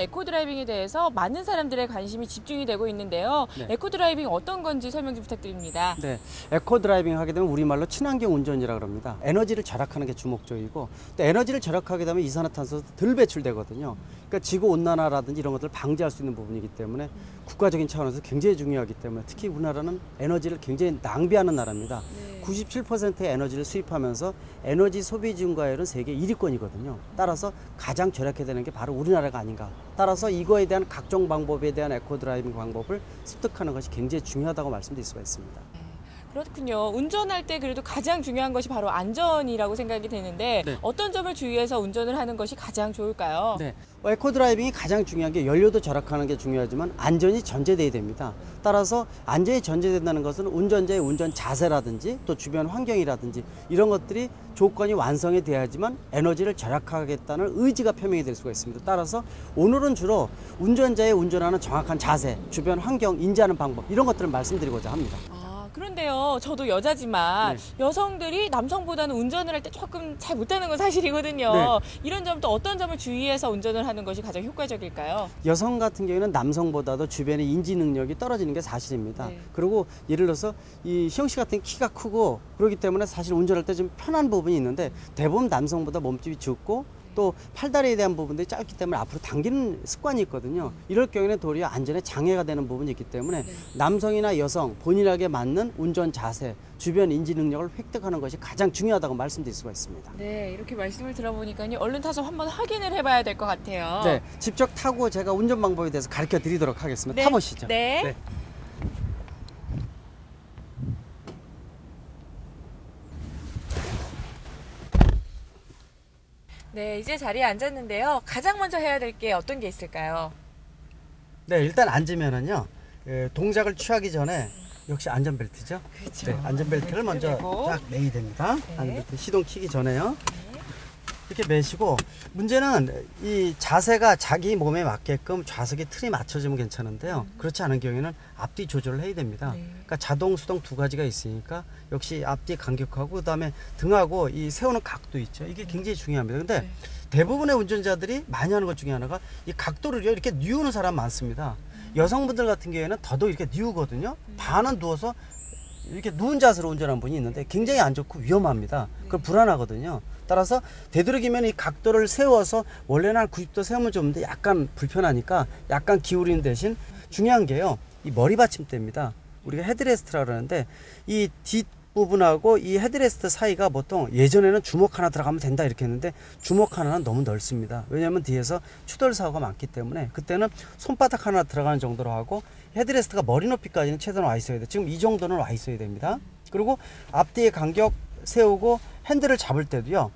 에코드라이빙에 대해서 많은 사람들의 관심이 집중이 되고 있는데요. 네. 에코드라이빙 어떤 건지 설명 좀 부탁드립니다. 네, 에코드라이빙 하게 되면 우리말로 친환경 운전이라고 합니다. 에너지를 절약하는 게 주목적이고, 또 에너지를 절약하게 되면 이산화탄소도 덜 배출되거든요. 그러니까 지구온난화라든지 이런 것들을 방지할 수 있는 부분이기 때문에 국가적인 차원에서 굉장히 중요하기 때문에, 특히 우리나라는 에너지를 굉장히 낭비하는 나라입니다. 네. 97%의 에너지를 수입하면서 에너지 소비 증가율은 세계 1위권이거든요. 따라서 가장 절약해야 되는 게 바로 우리나라가 아닌가. 따라서 이거에 대한 각종 방법에 대한 에코드라이빙 방법을 습득하는 것이 굉장히 중요하다고 말씀드릴 수가 있습니다. 그렇군요. 운전할 때 그래도 가장 중요한 것이 바로 안전이라고 생각이 되는데 네. 어떤 점을 주의해서 운전을 하는 것이 가장 좋을까요? 네, 에코드라이빙이 가장 중요한 게 연료도 절약하는 게 중요하지만 안전이 전제돼야 됩니다. 따라서 안전이 전제된다는 것은 운전자의 운전 자세라든지 또 주변 환경이라든지 이런 것들이 조건이 완성이 돼야지만 에너지를 절약하겠다는 의지가 표명이 될 수가 있습니다. 따라서 오늘은 주로 운전자의 운전하는 정확한 자세, 주변 환경 인지하는 방법 이런 것들을 말씀드리고자 합니다. 그런데요, 저도 여자지만 네. 여성들이 남성보다는 운전을 할 때 조금 잘 못하는 건 사실이거든요. 네. 이런 점도 어떤 점을 주의해서 운전을 하는 것이 가장 효과적일까요? 여성 같은 경우에는 남성보다도 주변의 인지 능력이 떨어지는 게 사실입니다. 네. 그리고 예를 들어서 이 희영 씨 같은 키가 크고 그렇기 때문에 사실 운전할 때 좀 편한 부분이 있는데 대부분 남성보다 몸집이 적고 또 팔다리에 대한 부분들이 짧기 때문에 앞으로 당기는 습관이 있거든요. 이럴 경우에는 도리어 안전에 장애가 되는 부분이 있기 때문에 남성이나 여성 본인에게 맞는 운전 자세, 주변 인지 능력을 획득하는 것이 가장 중요하다고 말씀드릴 수가 있습니다. 네, 이렇게 말씀을 들어보니까요. 얼른 타서 한번 확인을 해봐야 될 것 같아요. 네, 직접 타고 제가 운전 방법에 대해서 가르쳐 드리도록 하겠습니다. 네. 타보시죠. 네. 네. 네, 이제 자리에 앉았는데요. 가장 먼저 해야 될 게 어떤 게 있을까요? 네, 일단 앉으면은요, 동작을 취하기 전에 역시 안전벨트죠. 그렇죠. 네, 안전벨트를 먼저 매고. 딱 매야 됩니다. 네. 안전벨트 시동 키기 전에요. 네. 이렇게 매시고, 문제는 이 자세가 자기 몸에 맞게끔 좌석의 틀이 맞춰지면 괜찮은데요. 그렇지 않은 경우에는 앞뒤 조절을 해야 됩니다. 네. 그러니까 자동, 수동 두 가지가 있으니까 역시 앞뒤 간격하고 그다음에 등하고 이 세우는 각도 있죠. 이게 굉장히 중요합니다. 근데 네. 대부분의 운전자들이 많이 하는 것 중에 하나가 이 각도를 이렇게 뉘우는 사람 많습니다. 여성분들 같은 경우에는 더더욱 이렇게 뉘우거든요. 반은 누워서 이렇게 누운 자세로 운전하는 분이 있는데 굉장히 안 좋고 위험합니다. 그 불안하거든요. 따라서 되도록이면 이 각도를 세워서 원래는 한 90도 세우면 좋은데 약간 불편하니까 약간 기울이는 대신 중요한 게요. 이 머리 받침대입니다. 우리가 헤드레스트라고 그러는데 이 뒷부분하고 이 헤드레스트 사이가 보통 예전에는 주먹 하나 들어가면 된다 이렇게 했는데 주먹 하나는 너무 넓습니다. 왜냐하면 뒤에서 추돌 사고가 많기 때문에 그때는 손바닥 하나 들어가는 정도로 하고 헤드레스트가 머리 높이까지는 최대한 와 있어야 돼요. 지금 이 정도는 와 있어야 됩니다. 그리고 앞뒤의 간격 세우고 핸들을 잡을 때도요.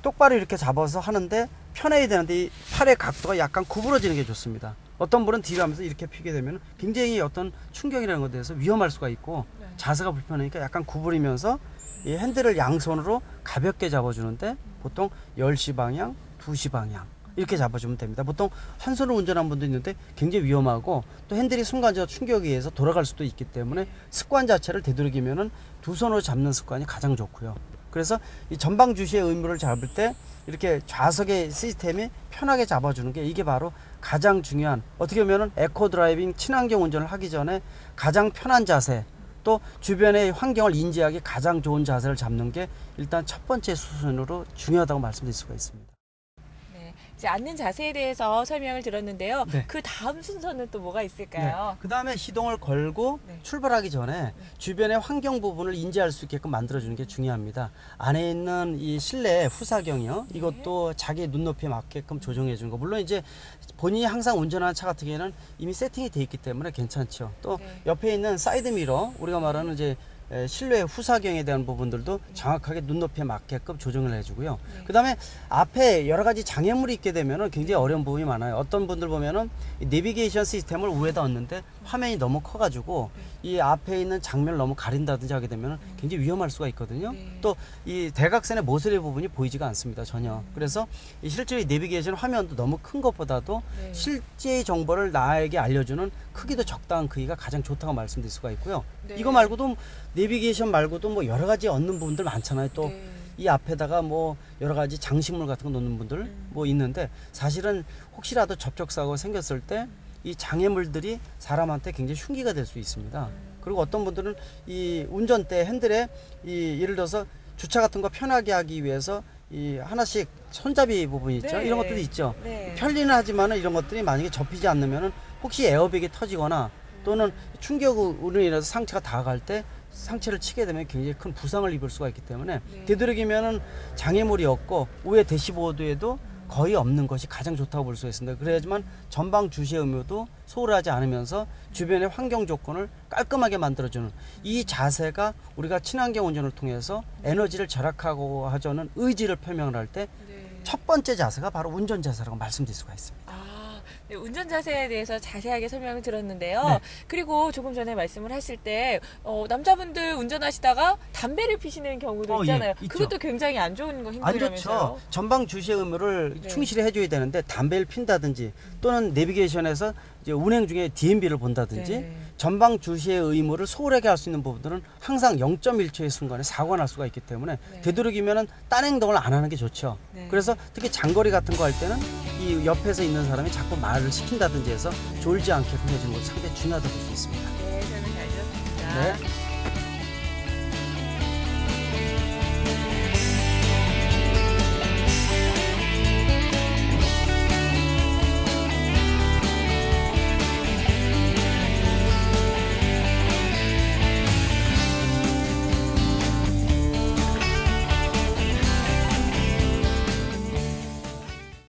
똑바로 이렇게 잡아서 하는데 편해야 되는데 이 팔의 각도가 약간 구부러지는 게 좋습니다. 어떤 분은 뒤로 하면서 이렇게 피게 되면 굉장히 어떤 충격이라는 것에 대해서 위험할 수가 있고 자세가 불편하니까 약간 구부리면서 이 핸들을 양손으로 가볍게 잡아주는데 보통 10시 방향, 2시 방향 이렇게 잡아주면 됩니다. 보통 한 손으로 운전하는 분도 있는데 굉장히 위험하고 또 핸들이 순간적으로 충격에 의해서 돌아갈 수도 있기 때문에 습관 자체를 되도록이면은 두 손으로 잡는 습관이 가장 좋고요. 그래서 이 전방 주시의 의무를 잡을 때 이렇게 좌석의 시스템이 편하게 잡아주는 게 이게 바로 가장 중요한 어떻게 보면은 에코 드라이빙 친환경 운전을 하기 전에 가장 편한 자세 또 주변의 환경을 인지하기 가장 좋은 자세를 잡는 게 일단 첫 번째 수순으로 중요하다고 말씀드릴 수가 있습니다. 이제 앉는 자세에 대해서 설명을 들었는데요. 네. 그 다음 순서는 또 뭐가 있을까요? 그 다음에 시동을 걸고 출발하기 전에 주변의 환경 부분을 인지할 수 있게끔 만들어주는 게 중요합니다. 안에 있는 이 실내 후사경이요. 이것도 자기 눈높이에 맞게끔 조정해 주는 거. 물론 이제 본인이 항상 운전하는 차 같은 경우에는 이미 세팅이 돼 있기 때문에 괜찮죠. 또 옆에 있는 사이드 미러, 우리가 말하는 이제 실내 후사경에 대한 부분들도 정확하게 눈높이에 맞게끔 조정을 해주고요. 그 다음에 앞에 여러 가지 장애물이 있게 되면 굉장히 어려운 부분이 많아요. 어떤 분들 보면은 내비게이션 시스템을 위에다 얹는데 화면이 너무 커가지고 이 앞에 있는 장면을 너무 가린다든지 하게 되면 굉장히 위험할 수가 있거든요. 또 이 대각선의 모서리 부분이 보이지가 않습니다. 전혀. 그래서 이 실제로 이 내비게이션 화면도 너무 큰 것보다도 실제의 정보를 나에게 알려주는 크기도 적당한 크기가 가장 좋다고 말씀드릴 수가 있고요. 이거 말고도 내비게이션 말고도 뭐 여러 가지 얻는 부분들 많잖아요. 또 이 앞에다가 뭐 여러 가지 장식물 같은 거 놓는 분들 뭐 있는데 사실은 혹시라도 접촉사고가 생겼을 때 이 장애물들이 사람한테 굉장히 흉기가 될 수 있습니다. 그리고 어떤 분들은 이 운전대 핸들에 이 예를 들어서 주차 같은 거 편하게 하기 위해서 이 하나씩 손잡이 부분 있죠. 네. 이런 것들이 있죠. 네. 편리는 하지만은 이런 것들이 만약에 접히지 않으면은 혹시 에어백이 터지거나 또는 충격으로 인해서 상체가 닿아갈 때 상체를 치게 되면 굉장히 큰 부상을 입을 수가 있기 때문에 네. 되도록이면은 장애물이 없고 우회 대시보드에도 거의 없는 것이 가장 좋다고 볼 수 있습니다. 그래야지만 전방 주시의 의무도 소홀하지 않으면서 주변의 환경 조건을 깔끔하게 만들어주는 이 자세가 우리가 친환경 운전을 통해서 에너지를 절약하고 하자는 의지를 표명을 할 때 첫 번째 자세가 바로 운전 자세라고 말씀드릴 수가 있습니다. 네, 운전 자세에 대해서 자세하게 설명을 들었는데요. 네. 그리고 조금 전에 말씀을 하실 때 남자분들 운전하시다가 담배를 피시는 경우도 있잖아요. 예, 있죠. 그것도 굉장히 안 좋은 거 안 행동이라면서요. 좋죠. 전방 주시의 의무를 네. 충실히 해줘야 되는데 담배를 핀다든지 또는 내비게이션에서 이제 운행 중에 DMB를 본다든지 네. 전방 주시의 의무를 소홀하게 할 수 있는 부분들은 항상 0.1초의 순간에 사고가 날 수가 있기 때문에 네. 되도록이면은 딴 행동을 안 하는 게 좋죠. 네. 그래서 특히 장거리 같은 거 할 때는 이 옆에서 있는 사람이 자꾸 말을 시킨다든지 해서 졸지 않게 보내주는 것이 상당히 중요하다고 볼 수 있습니다. 네, 설명 잘 들었습니다. 네.